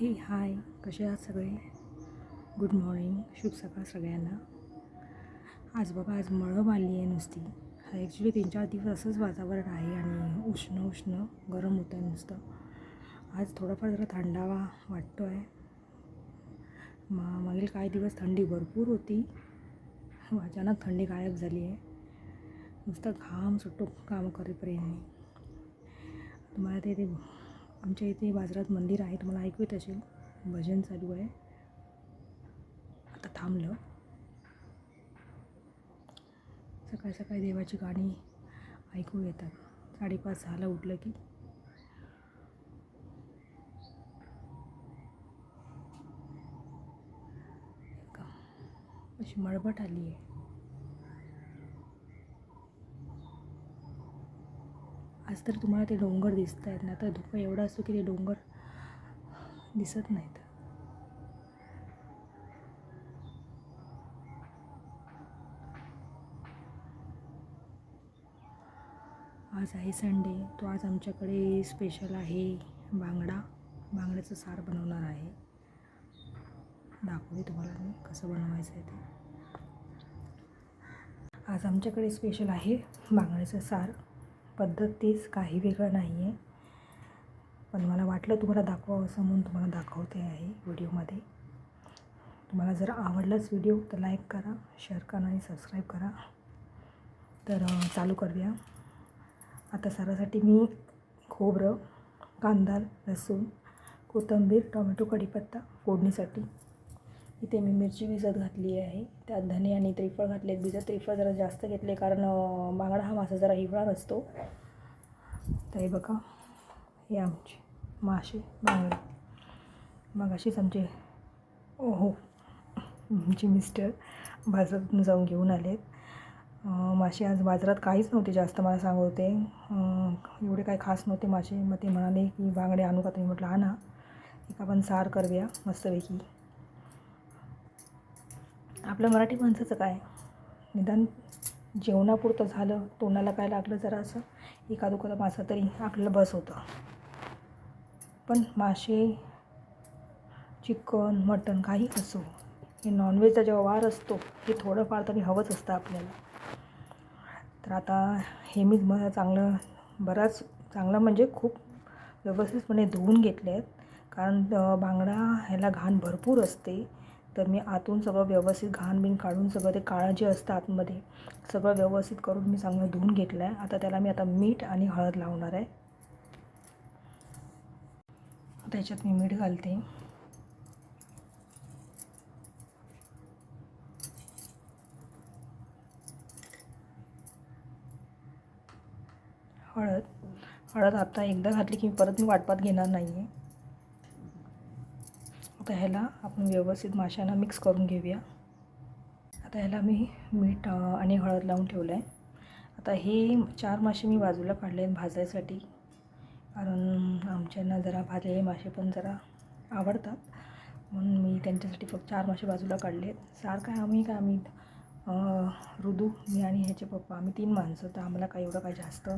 हे हाय, कसे आहात सगळे? गुड मॉर्निंग, शुभ सकाळ सगळ्यांना. आज बघा, आज मळब आली आहे नुसती. ॲक्च्युली 3-4 दिवस असंच वातावरण आहे आणि उष्ण गरम होतं आहे नुसतं. आज थोडाफार जरा थंडावा वाटतो आहे. मागील काही दिवस थंडी भरपूर होती, अचानक थंडी गायब झाली आहे. नुसतं घाम सुटतो काम करेपर्यंत. तुम्हाला ते आमच्या इथे बाजारात मंदिर आहे, तुम्हाला ऐकू येत असेल, भजन चालू आहे. आता थांबलं. सकाळी सकाळी देवाची गाणी ऐकू येतात. 5:30 झालं उठलं की. अशी मळबट आली आहे. आज तर तुम्हाला ते डोंगर दिसत आहेत ना, तर धुकं एवढं असतो की ते डोंगर दिसत नाहीत. आज आहे संडे, तो आज आमच्याकडे स्पेशल आहे बांगड्याचं सार बनवणार आहे. दाखवते तुम्हाला मी कसं बनवायचं आहे ते. आज आमच्याकडे स्पेशल आहे बांगड्याचं सार. पद्धत तीच, काही वेगळं नाही आहे, पण मला वाटलं तुम्हाला दाखवावं असं म्हणून तुम्हाला दाखवते आहे व्हिडिओमध्ये. तुम्हाला जर आवडलाच व्हिडिओ तर लाईक करा, शेअर करा आणि सबस्क्राईब करा. तर चालू करूया. आता सारासाठी मी खोबरं, कांदा, लसूण, कोथिंबीर, टोमॅटो, कढीपत्ता फोडणीसाठी. इथे मी मिरची भिजत घातली आहे. त्यात धने आणि त्रिफळ घातले. त्रिफळ जरा जास्त घेतले कारण बांगडा हा मासा जरा हिरवा नसतो. तर हे बघा, हे आमचे मासे बांगडे. मग अशीच आमचे आमचे मिस्टर बाजारातून जाऊन घेऊन आलेत. मासे आज बाजारात काहीच नव्हते जास्त, मला सांगत होते. एवढे काही खास नव्हते मासे. मग ते म्हणाले की बांगडे आणू का? तुम्ही म्हटलं आणा, एक आपण सार करूया मस्तपैकी. आपलं मराठी माणसाचं काय, निदान जेवणापुरतं झालं, तोंडाला काय लागलं जरा असं एखादुखादा मासा तरी आपल्याला बस होतं. पण मासे, चिकन, मटण काही असो, हे नॉनव्हेजचा जेव्हा वार असतो हे थोडंफार तरी हवंच असतं आपल्याला. तर आता हे मी बराच चांगलं म्हणजे खूप व्यवस्थितपणे धुवून घेतले आहेत. कारण बांगडा ह्याला घाण भरपूर असते. तर मी आतून सगळं व्यवस्थित घाण काढून सगळं ते काळं जे असतं आतमध्ये सगळं व्यवस्थित करून मी चांगलं धुवून घेतलं आहे. आता त्याला मी मीठ आणि हळद लावणार आहे. त्याच्यात मी मीठ घालते. हळद आता एकदा घातली की परत मी वाटपात घेणार नाही आहे. आता ह्याला आपण व्यवस्थित माशांना मिक्स करून घेऊया. आता ह्याला मी मीठ आणि हळद लावून ठेवलं आहे. आता हे 4 मासे मी बाजूला काढले आहेत भाजायसाठी, कारण आमच्यांना जरा भाजलेले मासे पण जरा आवडतात, म्हणून मी त्यांच्यासाठी फक्त 4 मासे बाजूला काढले आहेत. सार काय आम्ही रुदू, मी आणि ह्याचे पप्पा, आम्ही 3 माणसं, तर आम्हाला काही एवढं काही जास्त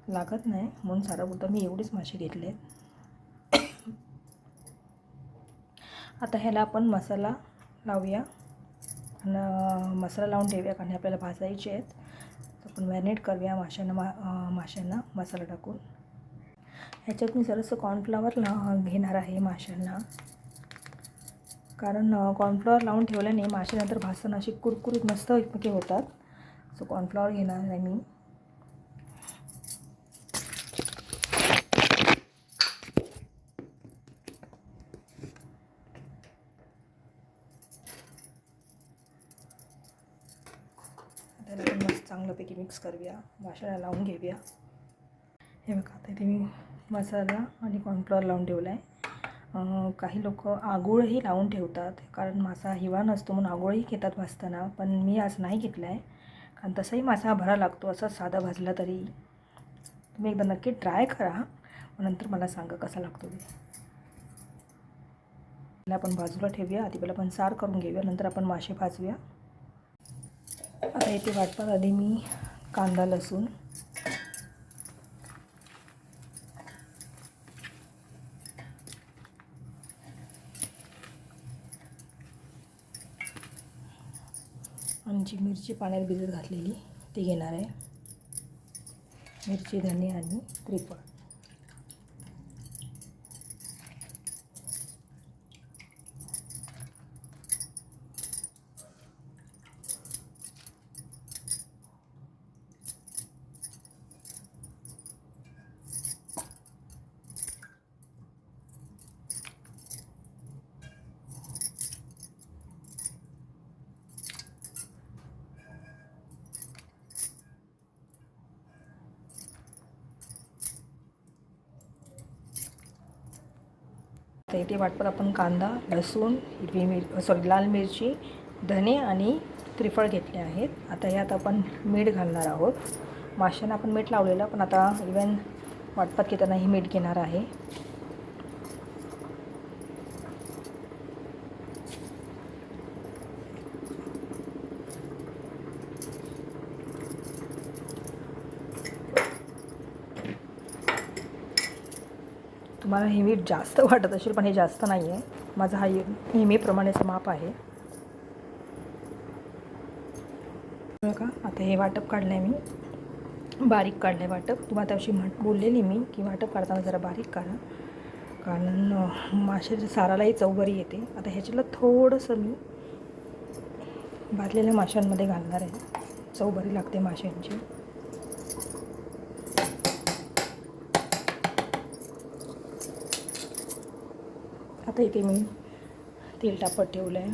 लागत नाही, म्हणून सारापुरतं मी एवढेच मासे घेतले आहेत. आता ह्याला आपण मसाला लावूया आणि मसाला लावून ठेवूया, कारण आपल्याला भाजायचे आहेत. तर आपण मॅरिनेट करूया माशांना मसाला टाकून. ह्याच्यात मी जरासं कॉर्नफ्लॉवर घेणार आहे माशांना, कारण कॉर्नफ्लॉवर लावून ठेवल्याने मासे नंतर भाजताना अशी कुरकुरीत मस्त एकमेकी होतात. सो कॉर्नफ्लॉवर घेणार आहे मी. त्याला पण मस्त चांगल्यापैकी मिक्स करूया, माशाला लावून घेऊया. हे बघा, आता इथे मी मसाला आणि कॉर्नफ्लॉवर लावून ठेवला आहे. काही लोक आगोळही लावून ठेवतात, कारण मासा हिरवा नसतो म्हणून आगोळही घेतात भाजताना, पण मी आज नाही घेतला आहे, कारण तसाही मासा भरा लागतो असा साधा भाजला तरी. तुम्ही एकदा नक्की ट्राय करा, नंतर मला सांगा कसा लागतो ते. आपण बाजूला ठेवूया. आधी पहिला आपण सार करून घेऊया, नंतर आपण मासे भाजूया. आता इथे वाटपात आधी मी कांदा, लसूण, आमची मिरची पाण्यात भिजत घातलेली ती घेणार आहे. मिरची, धने आणि त्रिफळ. तर इथे वाटपात आपण कांदा, लसूण, लाल मिरची, धने आणि त्रिफळ घेतले आहेत. आता यात आपण मीठ घालणार आहोत. माशांना आपण मीठ लावलेलं, पण आता इव्हन वाटपात घेतानाही मीठ घेणार आहे. तुम्हाला हे मीठ जास्त वाटत असेल, पण हे जास्त नाही आहे. माझा हा नेहमीप्रमाणेचं माप आहे. बघा, आता हे वाटप काढलं आहे मी, बारीक काढलं आहे वाटप. तुम्हाला त्याविषयी बोललेली मी की वाटप काढताना जरा बारीक काढा, कारण माशाच्या सारालाही चव बरी येते. आता ह्याच्याला थोडंसं मी भाजलेल्या माशांमध्ये घालणार आहे, चव बरी लागते माशांची. आता इथे मी तेल तापत ठेवलं आहे.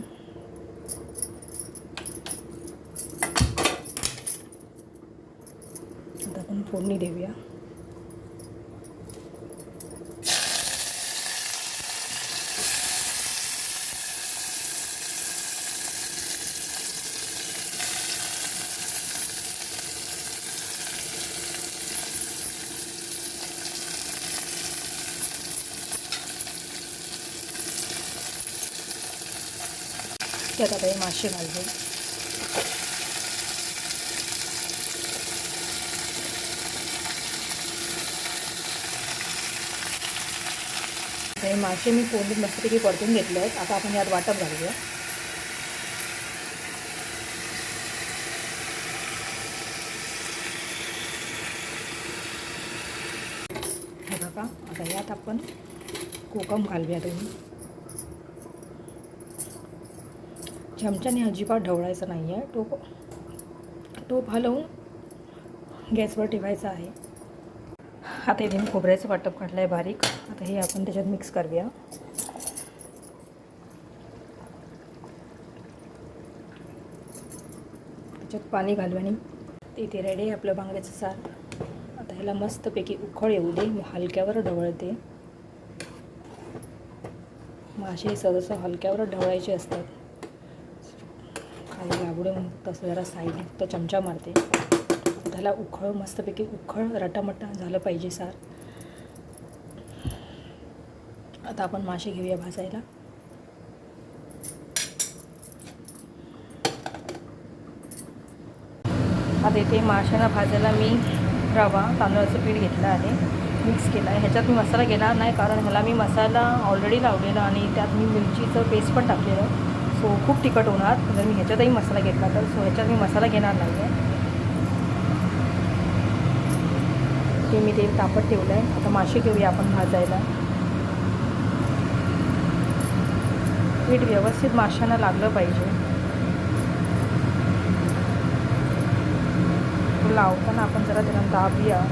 आता आपण फोडणी देऊया. त्यात आता हे मासे घालले. हे मासे मी फोडणीत मस्तपैकी परतून घेतले आहेत. आता आपण यात वाटप घालूया. हे बघा, आता यात आपण कोकम घालूया. तुम्ही चमच्याने अजिबात ढवळायचं नाही आहे. टोप हलवून गॅसवर ठेवायचा आहे. आता इथे मी खोबऱ्याचं वाटप काढलं आहे बारीक. आता हे आपण त्याच्यात मिक्स करूया. त्याच्यात पाणी घालू आणि इथे रेडी आहे आपलं बांगड्याचं सार. आता ह्याला मस्तपैकी उकळ येऊ दे. हलक्यावर ढवळते. मासे सहसा हलक्यावर ढवळायचे असतात. खाली लागू म्हणून तसं जरा साईडने फक्त चमचा मारते. त्याला उखळ, मस्तपैकी उखळ रटामटा झालं पाहिजे सार. आता आपण मासे घेऊया भाजायला. आता इथे माशांना भाजायला मी रवा, तांदळाचं पीठ घेतलं आहे, मिक्स केलं आहे. ह्याच्यात मी मसाला घेणार नाही, कारण ह्याला मी मसाला ऑलरेडी लावलेला आणि त्यात मी मिरचीचं पेस्ट पण टाकलेलं. सो खूप तिखट होणार जर मी ह्याच्यातही मसाला घेतला तर. सो ह्याच्यात मी मसाला घेणार नाही आहे. ते मी तेल तापत ठेवलं आहे. आता मासे घेऊया आपण भाजायला. पीठ व्यवस्थित माशांना लागलं पाहिजे. लावताना आपण जरा त्याला दाबूया.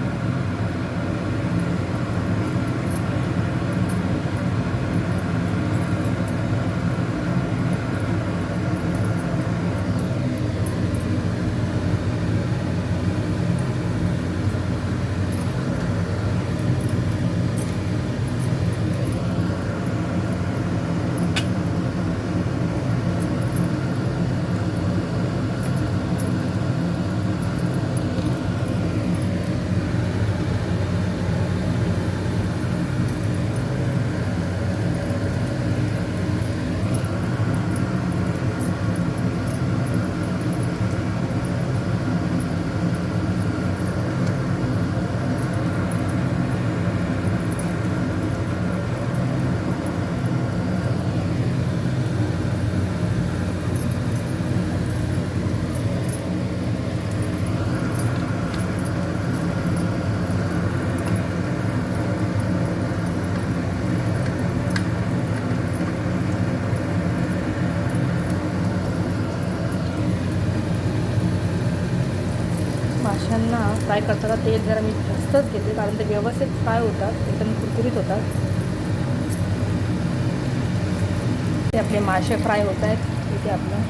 फ्राय करताना तेल जरा मी जास्तच घेते, कारण ते व्यवस्थित फ्राय होतात, एकदम कुरकुरीत होतात. ते आपले मासे फ्राय होत आहेत. इथे आपलं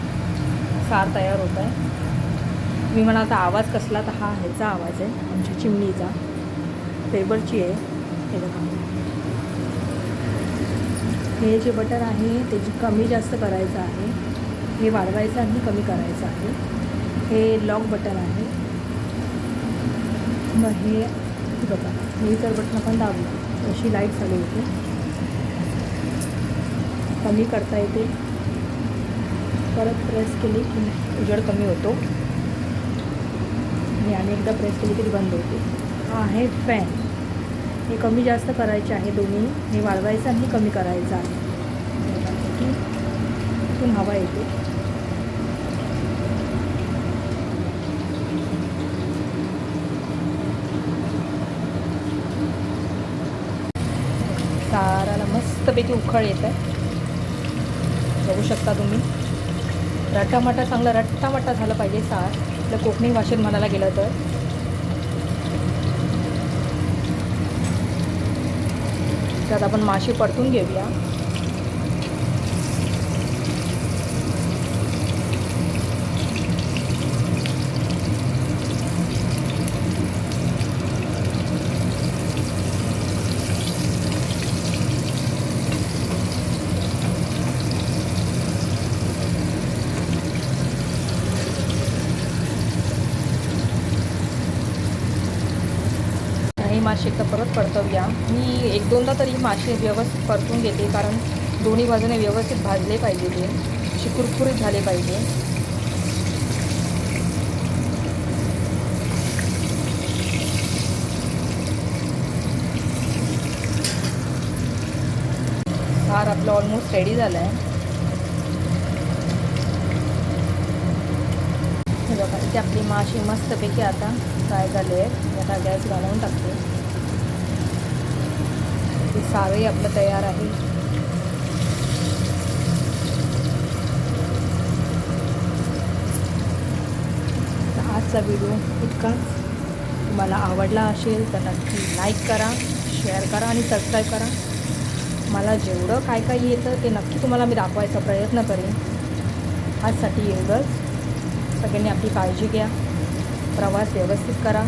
सार तयार होत आहे. मी म्हणा आता आवाज कसला, तर हा ह्याचा आवाज आहे, आमच्या चिमणीचा, फेबरची आहे. हे बघा, हे जे बटन आहे त्याची कमी जास्त करायचं आहे, हे वाढवायचं आणि कमी करायचं आहे. हे लॉक बटन आहे. मग हे बघा, हे जर बटन आपण दाबलं अशी लाईट चालू होते, कमी करता येते, परत प्रेस केली की उजेड कमी होतो आणि एकदा प्रेस केली तरी बंद होते. हा आहे फॅन. हे कमी जास्त करायचे आहे दोन्ही, हे वाढवायचं आणि कमी करायचं आहे, की इथून हवा येते. साराला मस्तपैकी उखळ येत आहे, बघू शकता तुम्ही. रट्टामट्टा, चांगला रट्टामट्टा झालं पाहिजे सार, आपल्या कोकणी भाषेत म्हणायला गेलं तर. त्यात आपण मासे परतून घेऊया. ही मासे एकदा परत परतवूया. मी एक दोनदा तरी मासे व्यवस्थित परतून घेते, कारण दोन्ही बाजूने व्यवस्थित भाजले पाहिजे, ते असे कुरकुरीत झाले पाहिजे. सार आपलं ऑलमोस्ट रेडी झालं आहे. हे बघा, इथे आपली माशी मस्तपैकी आता फ्राय झाले आहेत. आता गॅस घालवून टाकते. हे सारही आपलं तयार आहे. आजचा व्हिडिओ इतकाच. तुम्हाला आवडला असेल तर नक्की लाईक करा, शेअर करा आणि सबस्क्राईब करा. मला जेवढं काय काय येतं ते नक्की तुम्हाला मी दाखवायचा प्रयत्न करेन. आजसाठी एवढंच. सगळ्यांनी आपली काळजी घ्या, प्रवास व्यवस्थित करा.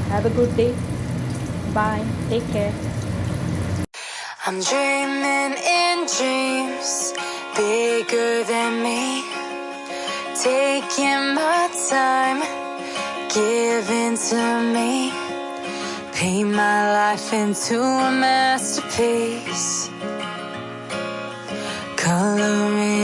Have a good day. Bye. Take care. I'm dreaming in dreams bigger than me, taking my time, giving to me, paint my life into a masterpiece, coloring